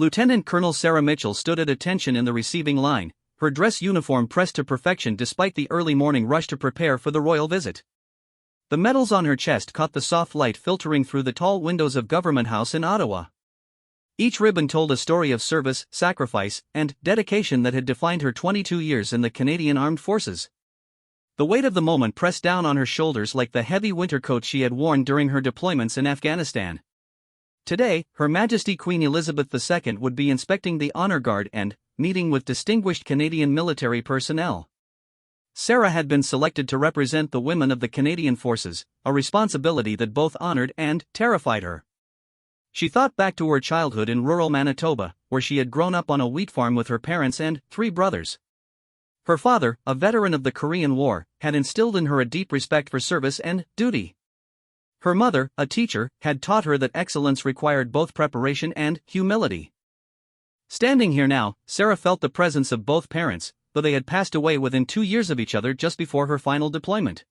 Lieutenant Colonel Sarah Mitchell stood at attention in the receiving line, her dress uniform pressed to perfection despite the early morning rush to prepare for the royal visit. The medals on her chest caught the soft light filtering through the tall windows of Government House in Ottawa. Each ribbon told a story of service, sacrifice, and dedication that had defined her 22 years in the Canadian Armed Forces. The weight of the moment pressed down on her shoulders like the heavy winter coat she had worn during her deployments in Afghanistan. Today, Her Majesty Queen Elizabeth II would be inspecting the Honour Guard and meeting with distinguished Canadian military personnel. Sarah had been selected to represent the women of the Canadian Forces, a responsibility that both honored and terrified her. She thought back to her childhood in rural Manitoba, where she had grown up on a wheat farm with her parents and 3 brothers. Her father, a veteran of the Korean War, had instilled in her a deep respect for service and duty. Her mother, a teacher, had taught her that excellence required both preparation and humility. Standing here now, Sarah felt the presence of both parents, though they had passed away within 2 years of each other just before her final deployment.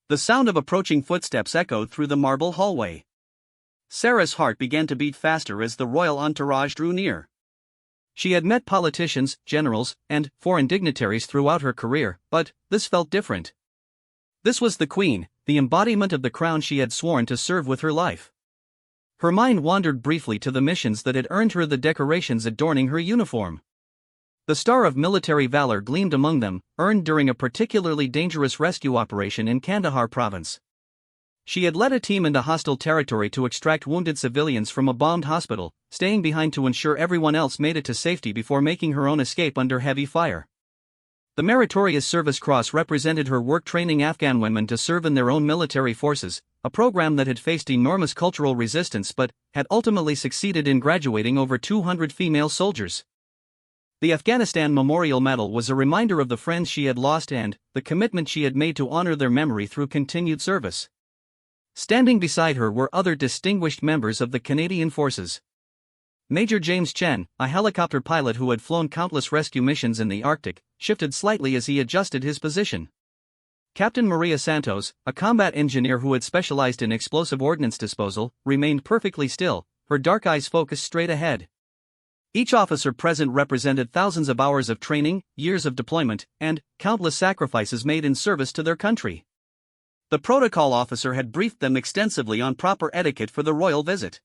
The sound of approaching footsteps echoed through the marble hallway. Sarah's heart began to beat faster as the royal entourage drew near. She had met politicians, generals, and foreign dignitaries throughout her career, but this felt different. This was the Queen, the embodiment of the crown she had sworn to serve with her life. Her mind wandered briefly to the missions that had earned her the decorations adorning her uniform. The Star of Military Valor gleamed among them, earned during a particularly dangerous rescue operation in Kandahar province. She had led a team into hostile territory to extract wounded civilians from a bombed hospital, staying behind to ensure everyone else made it to safety before making her own escape under heavy fire. The Meritorious Service Cross represented her work training Afghan women to serve in their own military forces, a program that had faced enormous cultural resistance but had ultimately succeeded in graduating over 200 female soldiers. The Afghanistan Memorial Medal was a reminder of the friends she had lost and the commitment she had made to honor their memory through continued service. Standing beside her were other distinguished members of the Canadian Forces. Major James Chen, a helicopter pilot who had flown countless rescue missions in the Arctic, shifted slightly as he adjusted his position. Captain Maria Santos, a combat engineer who had specialized in explosive ordnance disposal, remained perfectly still, her dark eyes focused straight ahead. Each officer present represented thousands of hours of training, years of deployment, and countless sacrifices made in service to their country. The protocol officer had briefed them extensively on proper etiquette for the royal visit.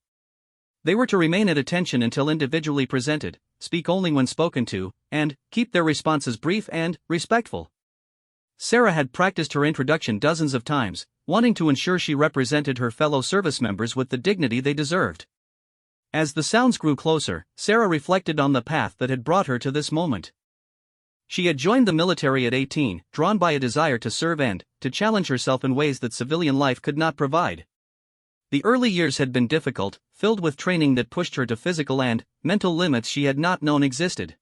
They were to remain at attention until individually presented, speak only when spoken to, and keep their responses brief and respectful. Sarah had practiced her introduction dozens of times, wanting to ensure she represented her fellow service members with the dignity they deserved. As the sounds grew closer, Sarah reflected on the path that had brought her to this moment. She had joined the military at 18, drawn by a desire to serve and to challenge herself in ways that civilian life could not provide. The early years had been difficult, filled with training that pushed her to physical and mental limits she had not known existed.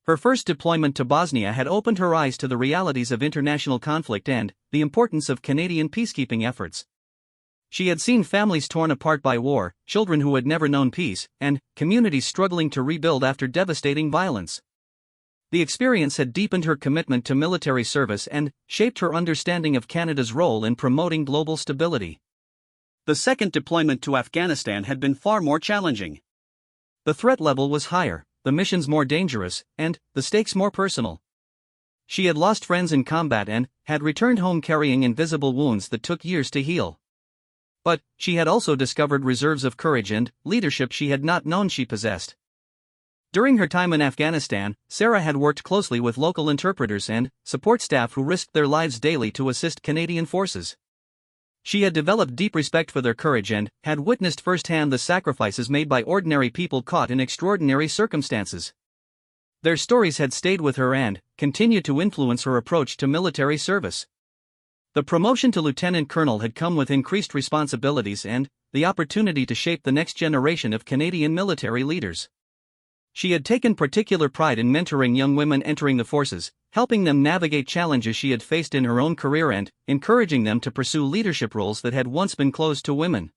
Her first deployment to Bosnia had opened her eyes to the realities of international conflict and the importance of Canadian peacekeeping efforts. She had seen families torn apart by war, children who had never known peace, and communities struggling to rebuild after devastating violence. The experience had deepened her commitment to military service and shaped her understanding of Canada's role in promoting global stability. The second deployment to Afghanistan had been far more challenging. The threat level was higher, the missions more dangerous, and the stakes more personal. She had lost friends in combat and had returned home carrying invisible wounds that took years to heal. But she had also discovered reserves of courage and leadership she had not known she possessed. During her time in Afghanistan, Sarah had worked closely with local interpreters and support staff who risked their lives daily to assist Canadian forces. She had developed deep respect for their courage and had witnessed firsthand the sacrifices made by ordinary people caught in extraordinary circumstances. Their stories had stayed with her and continued to influence her approach to military service. The promotion to lieutenant colonel had come with increased responsibilities and the opportunity to shape the next generation of Canadian military leaders. She had taken particular pride in mentoring young women entering the forces, helping them navigate challenges she had faced in her own career and encouraging them to pursue leadership roles that had once been closed to women.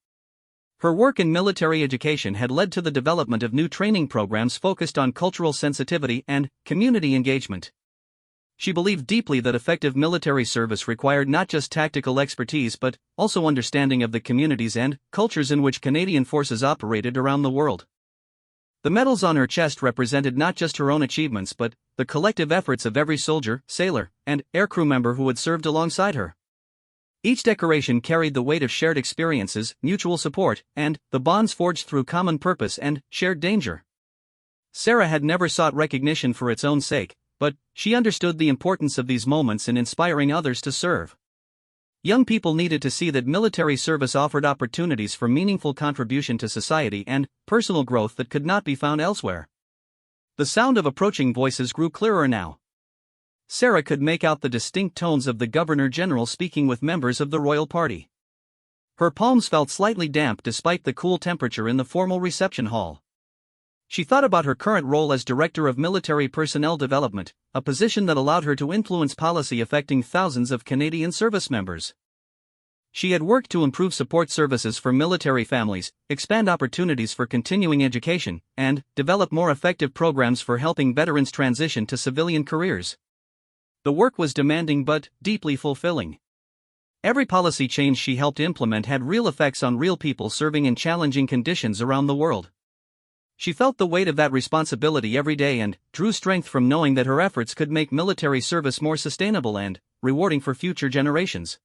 Her work in military education had led to the development of new training programs focused on cultural sensitivity and community engagement. She believed deeply that effective military service required not just tactical expertise but also understanding of the communities and cultures in which Canadian forces operated around the world. The medals on her chest represented not just her own achievements but the collective efforts of every soldier, sailor, and aircrew member who had served alongside her. Each decoration carried the weight of shared experiences, mutual support, and the bonds forged through common purpose and shared danger. Sarah had never sought recognition for its own sake, but she understood the importance of these moments in inspiring others to serve. Young people needed to see that military service offered opportunities for meaningful contribution to society and personal growth that could not be found elsewhere. The sound of approaching voices grew clearer now. Sarah could make out the distinct tones of the Governor-General speaking with members of the royal party. Her palms felt slightly damp despite the cool temperature in the formal reception hall. She thought about her current role as Director of Military Personnel Development, a position that allowed her to influence policy affecting thousands of Canadian service members. She had worked to improve support services for military families, expand opportunities for continuing education, and develop more effective programs for helping veterans transition to civilian careers. The work was demanding but deeply fulfilling. Every policy change she helped implement had real effects on real people serving in challenging conditions around the world. She felt the weight of that responsibility every day and drew strength from knowing that her efforts could make military service more sustainable and rewarding for future generations.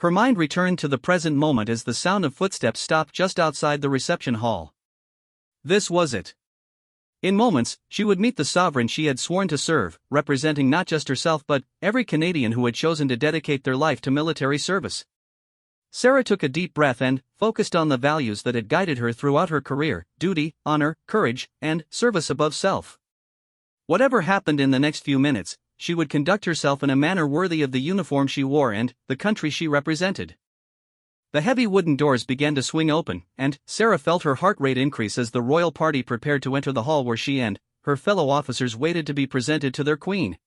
Her mind returned to the present moment as the sound of footsteps stopped just outside the reception hall. This was it. In moments, she would meet the sovereign she had sworn to serve, representing not just herself but every Canadian who had chosen to dedicate their life to military service. Sarah took a deep breath and focused on the values that had guided her throughout her career: duty, honor, courage, and service above self. Whatever happened in the next few minutes, she would conduct herself in a manner worthy of the uniform she wore and the country she represented. The heavy wooden doors began to swing open, and Sarah felt her heart rate increase as the royal party prepared to enter the hall where she and her fellow officers waited to be presented to their queen.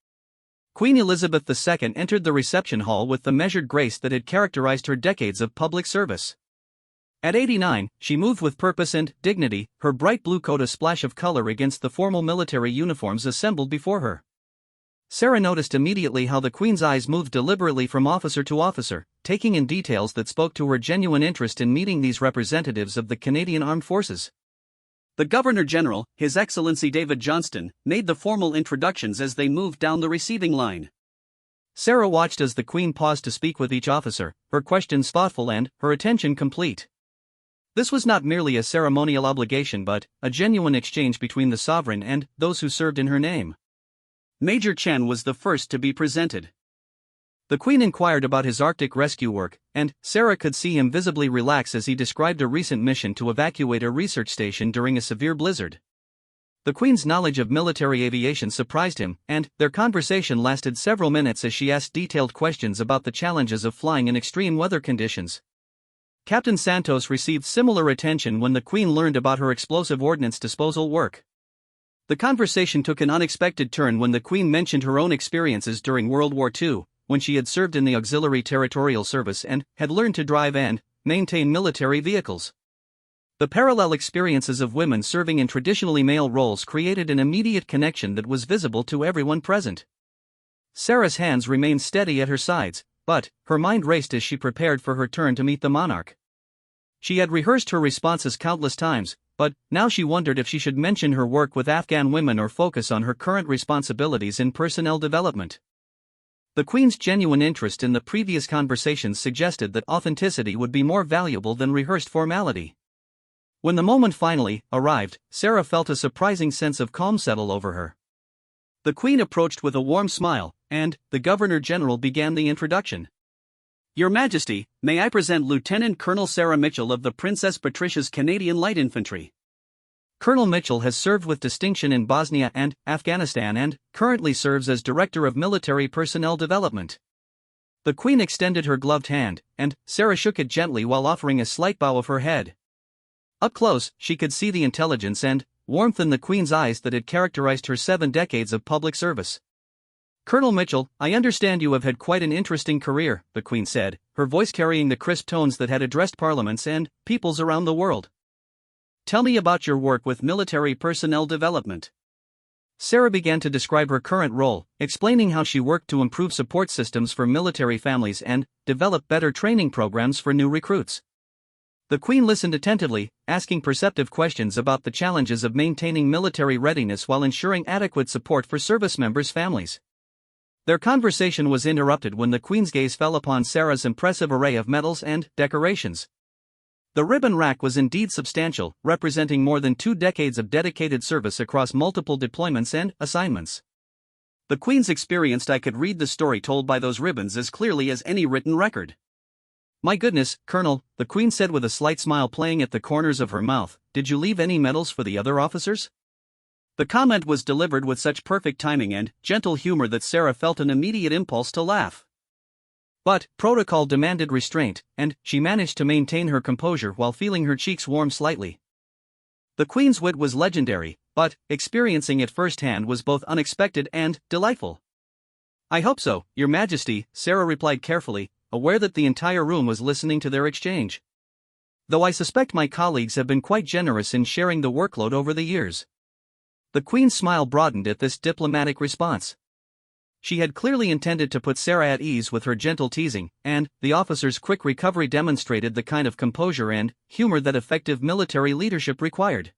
Queen Elizabeth II entered the reception hall with the measured grace that had characterized her decades of public service. At 89, she moved with purpose and dignity, her bright blue coat a splash of color against the formal military uniforms assembled before her. Sarah noticed immediately how the Queen's eyes moved deliberately from officer to officer, taking in details that spoke to her genuine interest in meeting these representatives of the Canadian Armed Forces. The Governor-General, His Excellency David Johnston, made the formal introductions as they moved down the receiving line. Sarah watched as the Queen paused to speak with each officer, her questions thoughtful and her attention complete. This was not merely a ceremonial obligation but a genuine exchange between the sovereign and those who served in her name. Major Chen was the first to be presented. The Queen inquired about his Arctic rescue work, and Sarah could see him visibly relax as he described a recent mission to evacuate a research station during a severe blizzard. The Queen's knowledge of military aviation surprised him, and their conversation lasted several minutes as she asked detailed questions about the challenges of flying in extreme weather conditions. Captain Santos received similar attention when the Queen learned about her explosive ordnance disposal work. The conversation took an unexpected turn when the Queen mentioned her own experiences during World War II, when she had served in the Auxiliary Territorial Service and had learned to drive and maintain military vehicles. The parallel experiences of women serving in traditionally male roles created an immediate connection that was visible to everyone present. Sarah's hands remained steady at her sides, but her mind raced as she prepared for her turn to meet the monarch. She had rehearsed her responses countless times, but now she wondered if she should mention her work with Afghan women or focus on her current responsibilities in personnel development. The Queen's genuine interest in the previous conversations suggested that authenticity would be more valuable than rehearsed formality. When the moment finally arrived, Sarah felt a surprising sense of calm settle over her. The Queen approached with a warm smile, and the Governor-General began the introduction. Your Majesty, may I present Lieutenant Colonel Sarah Mitchell of the Princess Patricia's Canadian Light Infantry. Colonel Mitchell has served with distinction in Bosnia and Afghanistan and currently serves as Director of Military Personnel Development. The Queen extended her gloved hand, and Sarah shook it gently while offering a slight bow of her head. Up close, she could see the intelligence and warmth in the Queen's eyes that had characterized her 7 decades of public service. Colonel Mitchell, I understand you have had quite an interesting career, the Queen said, her voice carrying the crisp tones that had addressed parliaments and peoples around the world. Tell me about your work with military personnel development. Sarah began to describe her current role, explaining how she worked to improve support systems for military families and develop better training programs for new recruits. The Queen listened attentively, asking perceptive questions about the challenges of maintaining military readiness while ensuring adequate support for service members' families. Their conversation was interrupted when the Queen's gaze fell upon Sarah's impressive array of medals and decorations. The ribbon rack was indeed substantial, representing more than 2 decades of dedicated service across multiple deployments and assignments. The Queen's experienced I could read the story told by those ribbons as clearly as any written record. "My goodness, Colonel," the Queen said with a slight smile playing at the corners of her mouth, "did you leave any medals for the other officers?" The comment was delivered with such perfect timing and gentle humor that Sarah felt an immediate impulse to laugh. But protocol demanded restraint, and she managed to maintain her composure while feeling her cheeks warm slightly. The Queen's wit was legendary, but experiencing it firsthand was both unexpected and delightful. "I hope so, Your Majesty," Sarah replied carefully, aware that the entire room was listening to their exchange. "Though I suspect my colleagues have been quite generous in sharing the workload over the years." The Queen's smile broadened at this diplomatic response. She had clearly intended to put Sarah at ease with her gentle teasing, and the officer's quick recovery demonstrated the kind of composure and humor that effective military leadership required.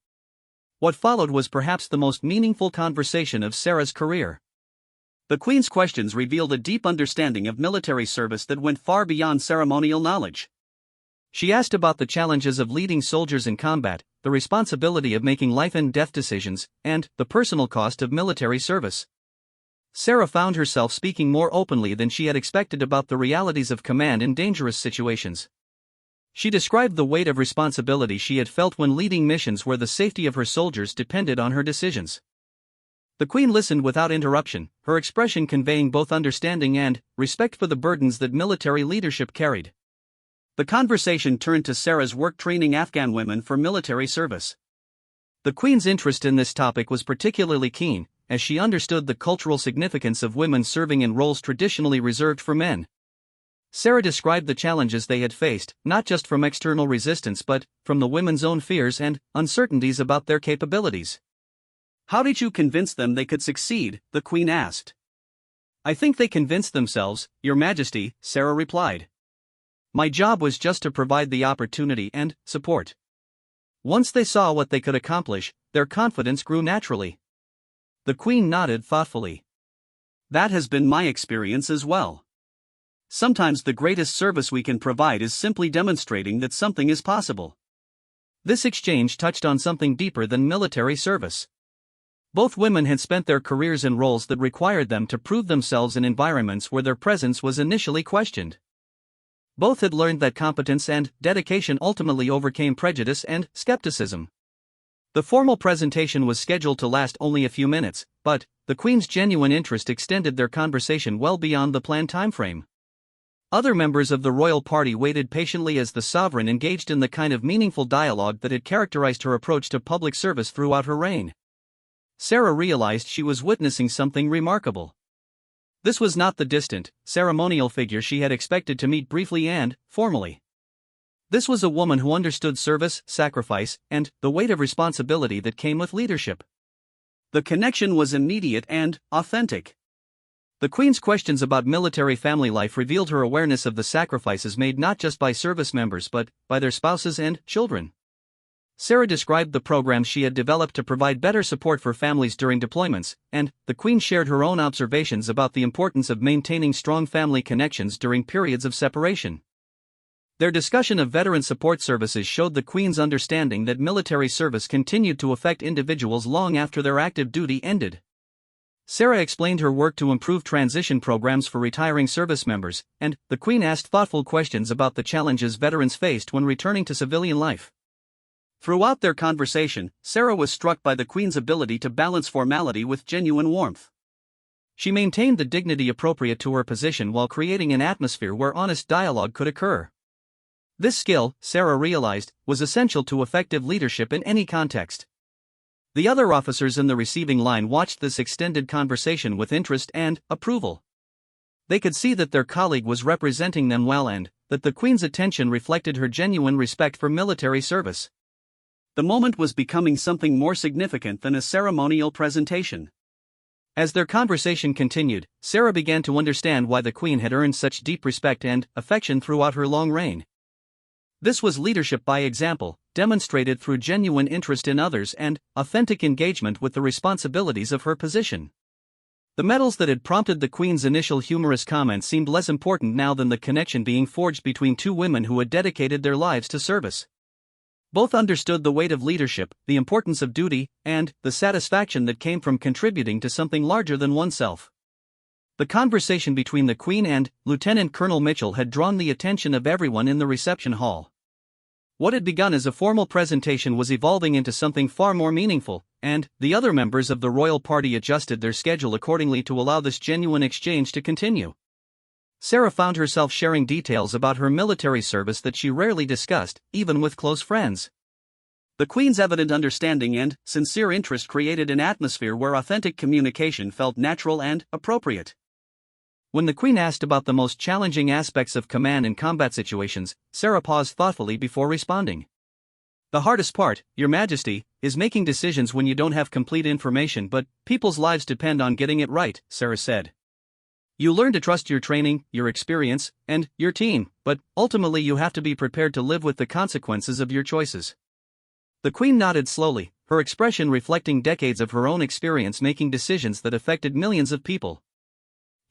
What followed was perhaps the most meaningful conversation of Sarah's career. The Queen's questions revealed a deep understanding of military service that went far beyond ceremonial knowledge. She asked about the challenges of leading soldiers in combat, the responsibility of making life and death decisions, and the personal cost of military service. Sarah found herself speaking more openly than she had expected about the realities of command in dangerous situations. She described the weight of responsibility she had felt when leading missions where the safety of her soldiers depended on her decisions. The Queen listened without interruption, her expression conveying both understanding and respect for the burdens that military leadership carried. The conversation turned to Sarah's work training Afghan women for military service. The Queen's interest in this topic was particularly keen, as she understood the cultural significance of women serving in roles traditionally reserved for men. Sarah described the challenges they had faced, not just from external resistance but from the women's own fears and uncertainties about their capabilities. "How did you convince them they could succeed?" the Queen asked. "I think they convinced themselves, Your Majesty," Sarah replied. "My job was just to provide the opportunity and support. Once they saw what they could accomplish, their confidence grew naturally." The Queen nodded thoughtfully. "That has been my experience as well. Sometimes the greatest service we can provide is simply demonstrating that something is possible." This exchange touched on something deeper than military service. Both women had spent their careers in roles that required them to prove themselves in environments where their presence was initially questioned. Both had learned that competence and dedication ultimately overcame prejudice and skepticism. The formal presentation was scheduled to last only a few minutes, but the Queen's genuine interest extended their conversation well beyond the planned timeframe. Other members of the royal party waited patiently as the sovereign engaged in the kind of meaningful dialogue that had characterized her approach to public service throughout her reign. Sarah realized she was witnessing something remarkable. This was not the distant, ceremonial figure she had expected to meet briefly and formally. This was a woman who understood service, sacrifice, and the weight of responsibility that came with leadership. The connection was immediate and authentic. The Queen's questions about military family life revealed her awareness of the sacrifices made not just by service members but by their spouses and children. Sarah described the programs she had developed to provide better support for families during deployments, and the Queen shared her own observations about the importance of maintaining strong family connections during periods of separation. Their discussion of veteran support services showed the Queen's understanding that military service continued to affect individuals long after their active duty ended. Sarah explained her work to improve transition programs for retiring service members, and the Queen asked thoughtful questions about the challenges veterans faced when returning to civilian life. Throughout their conversation, Sarah was struck by the Queen's ability to balance formality with genuine warmth. She maintained the dignity appropriate to her position while creating an atmosphere where honest dialogue could occur. This skill, Sarah realized, was essential to effective leadership in any context. The other officers in the receiving line watched this extended conversation with interest and approval. They could see that their colleague was representing them well and that the Queen's attention reflected her genuine respect for military service. The moment was becoming something more significant than a ceremonial presentation. As their conversation continued, Sarah began to understand why the Queen had earned such deep respect and affection throughout her long reign. This was leadership by example, demonstrated through genuine interest in others and authentic engagement with the responsibilities of her position. The medals that had prompted the Queen's initial humorous comments seemed less important now than the connection being forged between two women who had dedicated their lives to service. Both understood the weight of leadership, the importance of duty, and the satisfaction that came from contributing to something larger than oneself. The conversation between the Queen and Lieutenant Colonel Mitchell had drawn the attention of everyone in the reception hall. What had begun as a formal presentation was evolving into something far more meaningful, and the other members of the royal party adjusted their schedule accordingly to allow this genuine exchange to continue. Sarah found herself sharing details about her military service that she rarely discussed, even with close friends. The Queen's evident understanding and sincere interest created an atmosphere where authentic communication felt natural and appropriate. When the Queen asked about the most challenging aspects of command in combat situations, Sarah paused thoughtfully before responding. "The hardest part, Your Majesty, is making decisions when you don't have complete information, but people's lives depend on getting it right," Sarah said. "You learn to trust your training, your experience, and your team, but ultimately you have to be prepared to live with the consequences of your choices." The Queen nodded slowly, her expression reflecting decades of her own experience making decisions that affected millions of people.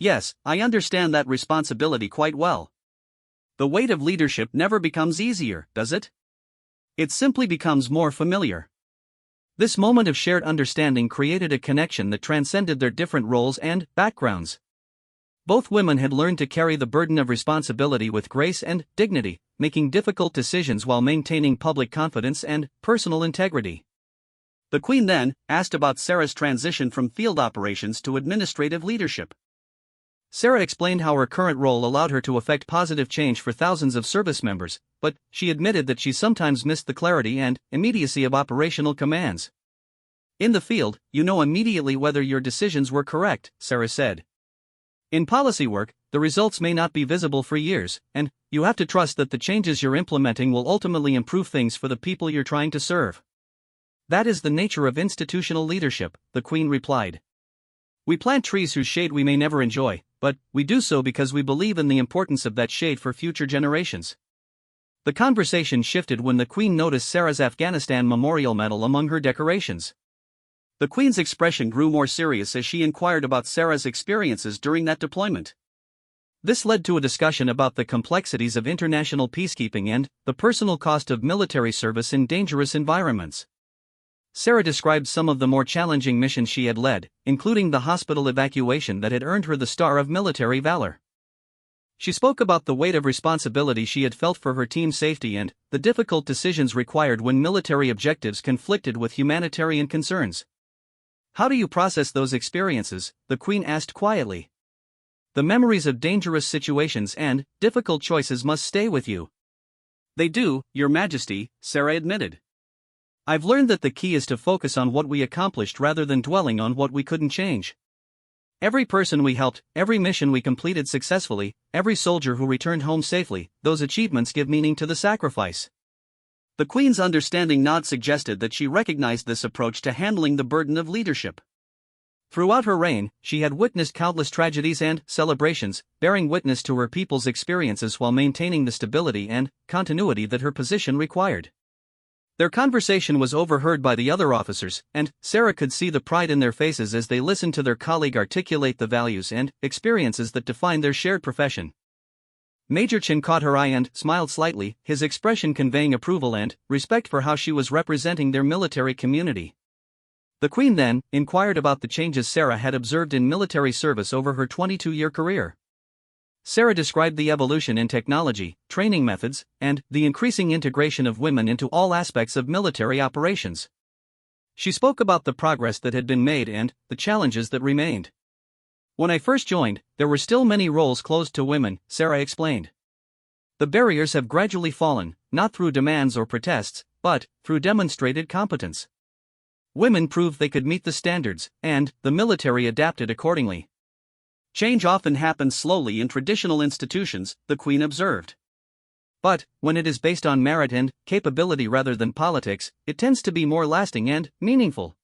"Yes, I understand that responsibility quite well. The weight of leadership never becomes easier, does it? It simply becomes more familiar." This moment of shared understanding created a connection that transcended their different roles and backgrounds. Both women had learned to carry the burden of responsibility with grace and dignity, making difficult decisions while maintaining public confidence and personal integrity. The Queen then asked about Sarah's transition from field operations to administrative leadership. Sarah explained how her current role allowed her to effect positive change for thousands of service members, but she admitted that she sometimes missed the clarity and immediacy of operational commands. "In the field, you know immediately whether your decisions were correct," Sarah said. "In policy work, the results may not be visible for years, and you have to trust that the changes you're implementing will ultimately improve things for the people you're trying to serve." "That is the nature of institutional leadership," the Queen replied. "We plant trees whose shade we may never enjoy, but we do so because we believe in the importance of that shade for future generations." The conversation shifted when the Queen noticed Sarah's Afghanistan Memorial Medal among her decorations. The Queen's expression grew more serious as she inquired about Sarah's experiences during that deployment. This led to a discussion about the complexities of international peacekeeping and the personal cost of military service in dangerous environments. Sarah described some of the more challenging missions she had led, including the hospital evacuation that had earned her the Star of Military Valor. She spoke about the weight of responsibility she had felt for her team's safety and the difficult decisions required when military objectives conflicted with humanitarian concerns. "How do you process those experiences?" the Queen asked quietly. "The memories of dangerous situations and difficult choices must stay with you." "They do, Your Majesty," Sarah admitted. "I've learned that the key is to focus on what we accomplished rather than dwelling on what we couldn't change. Every person we helped, every mission we completed successfully, every soldier who returned home safely, those achievements give meaning to the sacrifice." The Queen's understanding nod suggested that she recognized this approach to handling the burden of leadership. Throughout her reign, she had witnessed countless tragedies and celebrations, bearing witness to her people's experiences while maintaining the stability and continuity that her position required. Their conversation was overheard by the other officers, and Sarah could see the pride in their faces as they listened to their colleague articulate the values and experiences that define their shared profession. Major Chin caught her eye and smiled slightly, his expression conveying approval and respect for how she was representing their military community. The Queen then inquired about the changes Sarah had observed in military service over her 22-year career. Sarah described the evolution in technology, training methods, and the increasing integration of women into all aspects of military operations. She spoke about the progress that had been made and the challenges that remained. "When I first joined, there were still many roles closed to women," Sarah explained. "The barriers have gradually fallen, not through demands or protests, but through demonstrated competence. Women proved they could meet the standards, and the military adapted accordingly." "Change often happens slowly in traditional institutions," the Queen observed. "But, when it is based on merit and capability rather than politics, it tends to be more lasting and meaningful."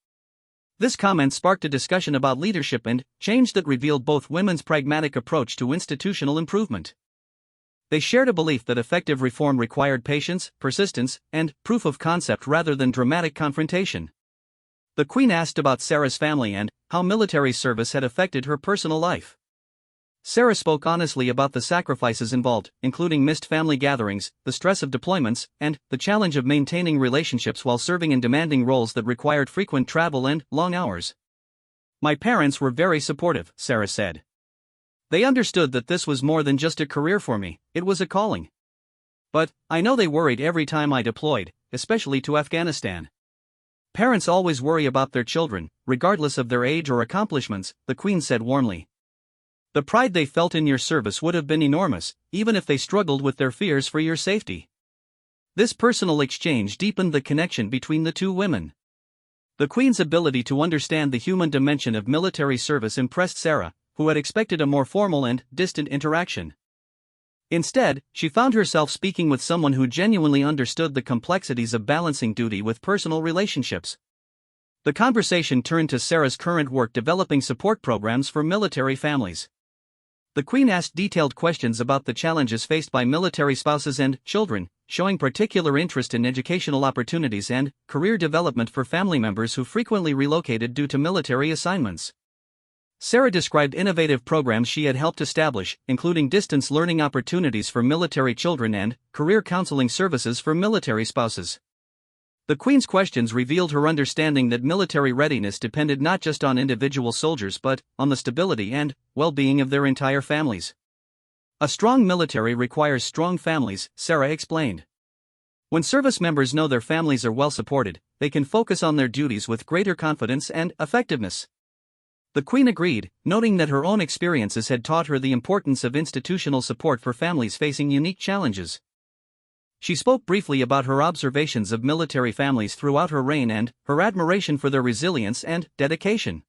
This comment sparked a discussion about leadership and change that revealed both women's pragmatic approach to institutional improvement. They shared a belief that effective reform required patience, persistence, and proof of concept rather than dramatic confrontation. The Queen asked about Sarah's family and how military service had affected her personal life. Sarah spoke honestly about the sacrifices involved, including missed family gatherings, the stress of deployments, and the challenge of maintaining relationships while serving in demanding roles that required frequent travel and long hours. "My parents were very supportive," Sarah said. "They understood that this was more than just a career for me, it was a calling. But I know they worried every time I deployed, especially to Afghanistan." "Parents always worry about their children, regardless of their age or accomplishments," the Queen said warmly. "The pride they felt in your service would have been enormous, even if they struggled with their fears for your safety." This personal exchange deepened the connection between the two women. The Queen's ability to understand the human dimension of military service impressed Sarah, who had expected a more formal and distant interaction. Instead, she found herself speaking with someone who genuinely understood the complexities of balancing duty with personal relationships. The conversation turned to Sarah's current work developing support programs for military families. The Queen asked detailed questions about the challenges faced by military spouses and children, showing particular interest in educational opportunities and career development for family members who frequently relocated due to military assignments. Sarah described innovative programs she had helped establish, including distance learning opportunities for military children and career counseling services for military spouses. The Queen's questions revealed her understanding that military readiness depended not just on individual soldiers but on the stability and well-being of their entire families. "A strong military requires strong families," Sarah explained. "When service members know their families are well supported, they can focus on their duties with greater confidence and effectiveness." The Queen agreed, noting that her own experiences had taught her the importance of institutional support for families facing unique challenges. She spoke briefly about her observations of military families throughout her reign and her admiration for their resilience and dedication.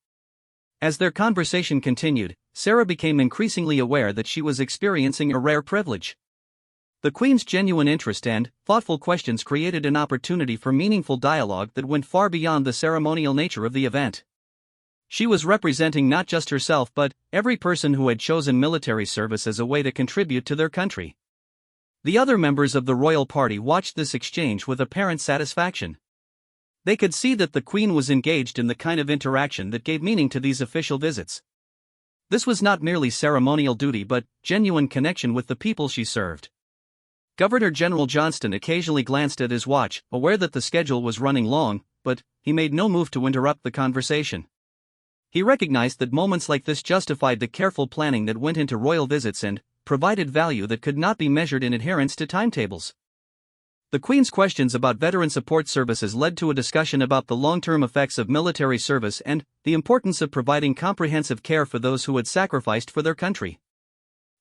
As their conversation continued, Sarah became increasingly aware that she was experiencing a rare privilege. The Queen's genuine interest and thoughtful questions created an opportunity for meaningful dialogue that went far beyond the ceremonial nature of the event. She was representing not just herself but every person who had chosen military service as a way to contribute to their country. The other members of the royal party watched this exchange with apparent satisfaction. They could see that the Queen was engaged in the kind of interaction that gave meaning to these official visits. This was not merely ceremonial duty but genuine connection with the people she served. Governor General Johnston occasionally glanced at his watch, aware that the schedule was running long, but he made no move to interrupt the conversation. He recognized that moments like this justified the careful planning that went into royal visits and provided value that could not be measured in adherence to timetables. The Queen's questions about veteran support services led to a discussion about the long-term effects of military service and the importance of providing comprehensive care for those who had sacrificed for their country.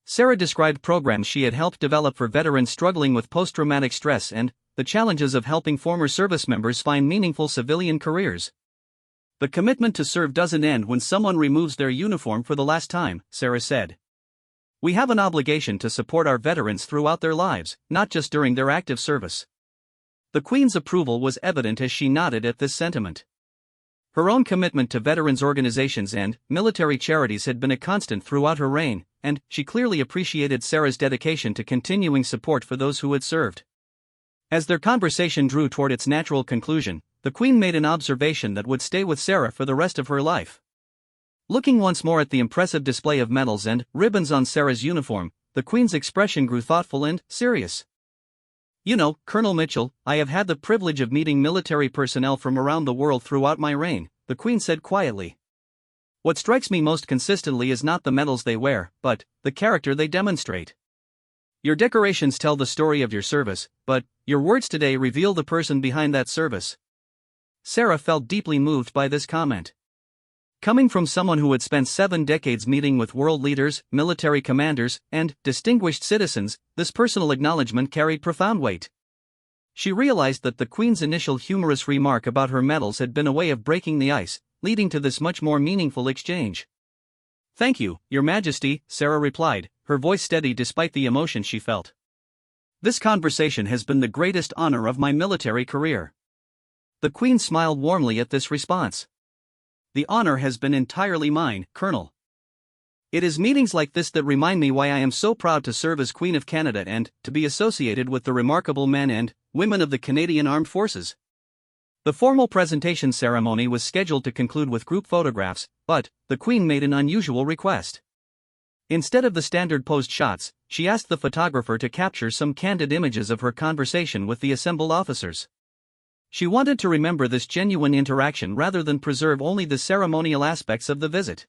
Sarah described programs she had helped develop for veterans struggling with post-traumatic stress and the challenges of helping former service members find meaningful civilian careers. "The commitment to serve doesn't end when someone removes their uniform for the last time," Sarah said. "We have an obligation to support our veterans throughout their lives, not just during their active service." The Queen's approval was evident as she nodded at this sentiment. Her own commitment to veterans organizations and military charities had been a constant throughout her reign, and she clearly appreciated Sarah's dedication to continuing support for those who had served. As their conversation drew toward its natural conclusion, the Queen made an observation that would stay with Sarah for the rest of her life. Looking once more at the impressive display of medals and ribbons on Sarah's uniform, the Queen's expression grew thoughtful and serious. "You know, Colonel Mitchell, I have had the privilege of meeting military personnel from around the world throughout my reign," the Queen said quietly. "What strikes me most consistently is not the medals they wear, but the character they demonstrate. Your decorations tell the story of your service, but your words today reveal the person behind that service." Sarah felt deeply moved by this comment. Coming from someone who had spent 7 decades meeting with world leaders, military commanders, and distinguished citizens, this personal acknowledgement carried profound weight. She realized that the Queen's initial humorous remark about her medals had been a way of breaking the ice, leading to this much more meaningful exchange. "Thank you, Your Majesty," Sarah replied, her voice steady despite the emotion she felt. "This conversation has been the greatest honor of my military career." The Queen smiled warmly at this response. "The honor has been entirely mine, Colonel." It is meetings like this that remind me why I am so proud to serve as Queen of Canada and to be associated with the remarkable men and women of the Canadian Armed Forces. The formal presentation ceremony was scheduled to conclude with group photographs, but the Queen made an unusual request. Instead of the standard posed shots, she asked the photographer to capture some candid images of her conversation with the assembled officers. She wanted to remember this genuine interaction rather than preserve only the ceremonial aspects of the visit.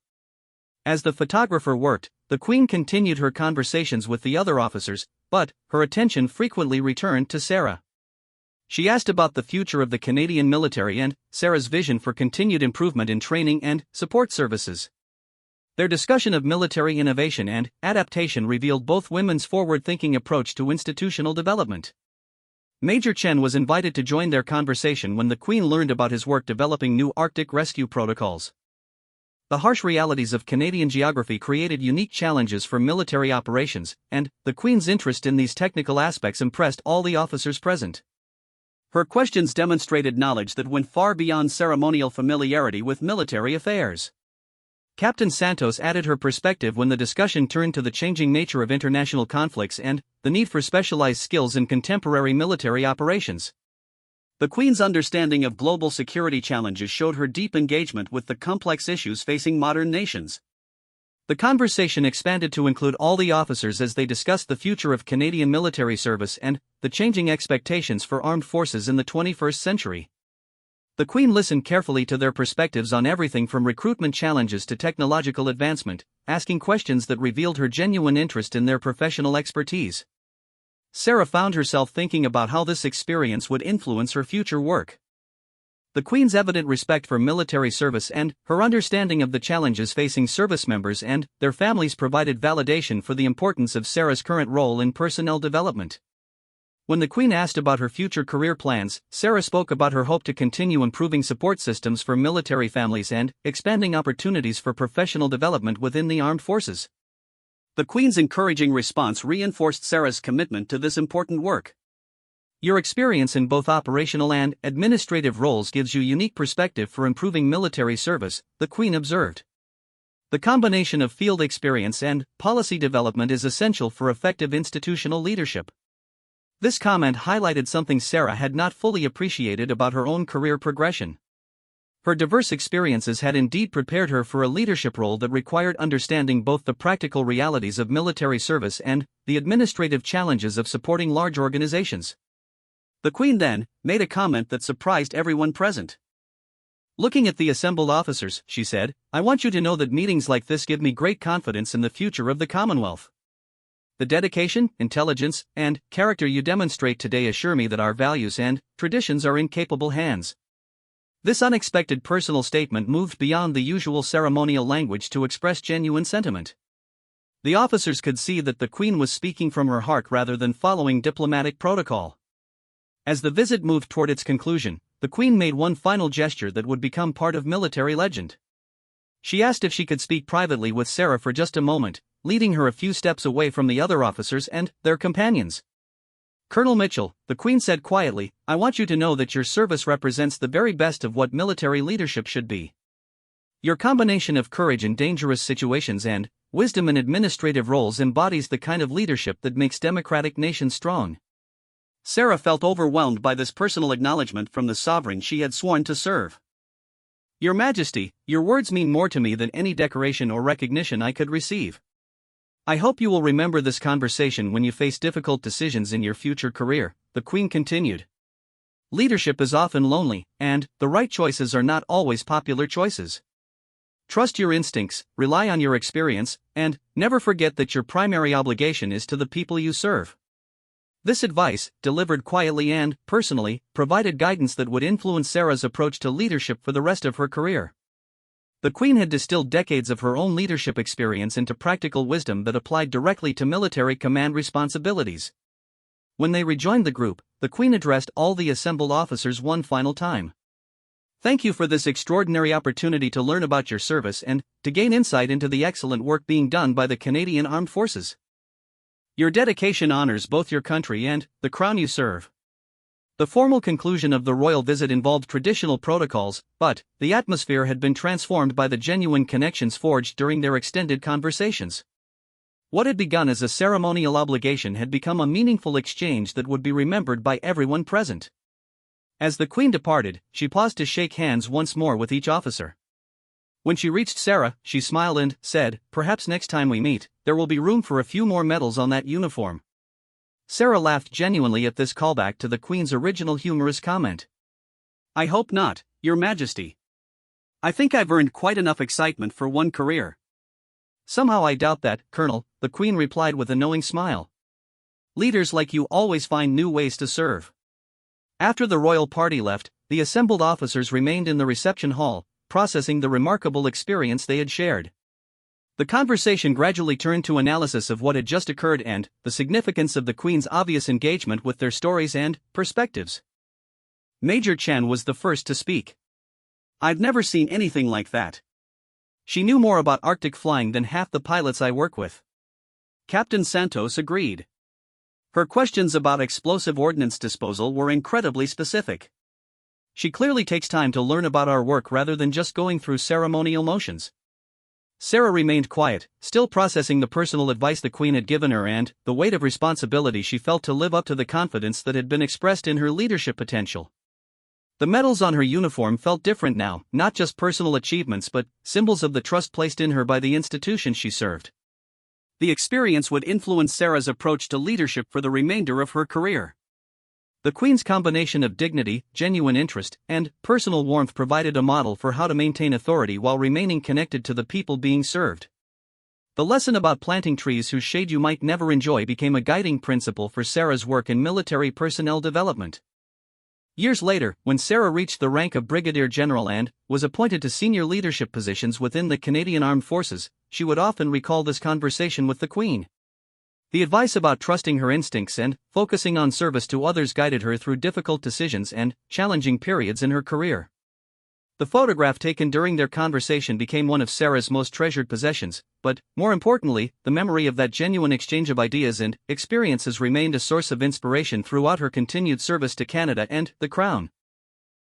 As the photographer worked, the Queen continued her conversations with the other officers, but her attention frequently returned to Sarah. She asked about the future of the Canadian military and Sarah's vision for continued improvement in training and support services. Their discussion of military innovation and adaptation revealed both women's forward-thinking approach to institutional development. Major Chen was invited to join their conversation when the Queen learned about his work developing new Arctic rescue protocols. The harsh realities of Canadian geography created unique challenges for military operations, and the Queen's interest in these technical aspects impressed all the officers present. Her questions demonstrated knowledge that went far beyond ceremonial familiarity with military affairs. Captain Santos added her perspective when the discussion turned to the changing nature of international conflicts and the need for specialized skills in contemporary military operations. The Queen's understanding of global security challenges showed her deep engagement with the complex issues facing modern nations. The conversation expanded to include all the officers as they discussed the future of Canadian military service and the changing expectations for armed forces in the 21st century. The Queen listened carefully to their perspectives on everything from recruitment challenges to technological advancement, asking questions that revealed her genuine interest in their professional expertise. Sarah found herself thinking about how this experience would influence her future work. The Queen's evident respect for military service and her understanding of the challenges facing service members and their families provided validation for the importance of Sarah's current role in personnel development. When the Queen asked about her future career plans, Sarah spoke about her hope to continue improving support systems for military families and expanding opportunities for professional development within the armed forces. The Queen's encouraging response reinforced Sarah's commitment to this important work. Your experience in both operational and administrative roles gives you unique perspective for improving military service, the Queen observed. The combination of field experience and policy development is essential for effective institutional leadership. This comment highlighted something Sarah had not fully appreciated about her own career progression. Her diverse experiences had indeed prepared her for a leadership role that required understanding both the practical realities of military service and the administrative challenges of supporting large organizations. The Queen then made a comment that surprised everyone present. Looking at the assembled officers, she said, "I want you to know that meetings like this give me great confidence in the future of the Commonwealth. The dedication, intelligence, and character you demonstrate today assure me that our values and traditions are in capable hands." This unexpected personal statement moved beyond the usual ceremonial language to express genuine sentiment. The officers could see that the Queen was speaking from her heart rather than following diplomatic protocol. As the visit moved toward its conclusion, the Queen made one final gesture that would become part of military legend. She asked if she could speak privately with Sarah for just a moment, leading her a few steps away from the other officers and their companions. "Colonel Mitchell," the Queen said quietly, "I want you to know that your service represents the very best of what military leadership should be. Your combination of courage in dangerous situations and wisdom in administrative roles embodies the kind of leadership that makes democratic nations strong." Sarah felt overwhelmed by this personal acknowledgement from the sovereign she had sworn to serve. "Your Majesty, your words mean more to me than any decoration or recognition I could receive. I hope you will remember this conversation when you face difficult decisions in your future career," the Queen continued. "Leadership is often lonely, and the right choices are not always popular choices. Trust your instincts, rely on your experience, and never forget that your primary obligation is to the people you serve." This advice, delivered quietly and personally, provided guidance that would influence Sarah's approach to leadership for the rest of her career. The Queen had distilled decades of her own leadership experience into practical wisdom that applied directly to military command responsibilities. When they rejoined the group, the Queen addressed all the assembled officers one final time. "Thank you for this extraordinary opportunity to learn about your service and to gain insight into the excellent work being done by the Canadian Armed Forces. Your dedication honors both your country and the crown you serve." The formal conclusion of the royal visit involved traditional protocols, but the atmosphere had been transformed by the genuine connections forged during their extended conversations. What had begun as a ceremonial obligation had become a meaningful exchange that would be remembered by everyone present. As the Queen departed, she paused to shake hands once more with each officer. When she reached Sarah, she smiled and said, "Perhaps next time we meet, there will be room for a few more medals on that uniform." Sarah laughed genuinely at this callback to the Queen's original humorous comment. "I hope not, Your Majesty. I think I've earned quite enough excitement for one career." "Somehow I doubt that, Colonel," the Queen replied with a knowing smile. "Leaders like you always find new ways to serve." After the royal party left, the assembled officers remained in the reception hall, processing the remarkable experience they had shared. The conversation gradually turned to analysis of what had just occurred and the significance of the Queen's obvious engagement with their stories and perspectives. Major Chen was the first to speak. "I've never seen anything like that. She knew more about Arctic flying than half the pilots I work with." Captain Santos agreed. Her questions about explosive ordnance disposal were incredibly specific. "She clearly takes time to learn about our work rather than just going through ceremonial motions." Sarah remained quiet, still processing the personal advice the Queen had given her and the weight of responsibility she felt to live up to the confidence that had been expressed in her leadership potential. The medals on her uniform felt different now, not just personal achievements but symbols of the trust placed in her by the institution she served. The experience would influence Sarah's approach to leadership for the remainder of her career. The Queen's combination of dignity, genuine interest, and personal warmth provided a model for how to maintain authority while remaining connected to the people being served. The lesson about planting trees whose shade you might never enjoy became a guiding principle for Sarah's work in military personnel development. Years later, when Sarah reached the rank of Brigadier General and was appointed to senior leadership positions within the Canadian Armed Forces, she would often recall this conversation with the Queen. The advice about trusting her instincts and focusing on service to others guided her through difficult decisions and challenging periods in her career. The photograph taken during their conversation became one of Sarah's most treasured possessions, but, more importantly, the memory of that genuine exchange of ideas and experiences remained a source of inspiration throughout her continued service to Canada and the Crown.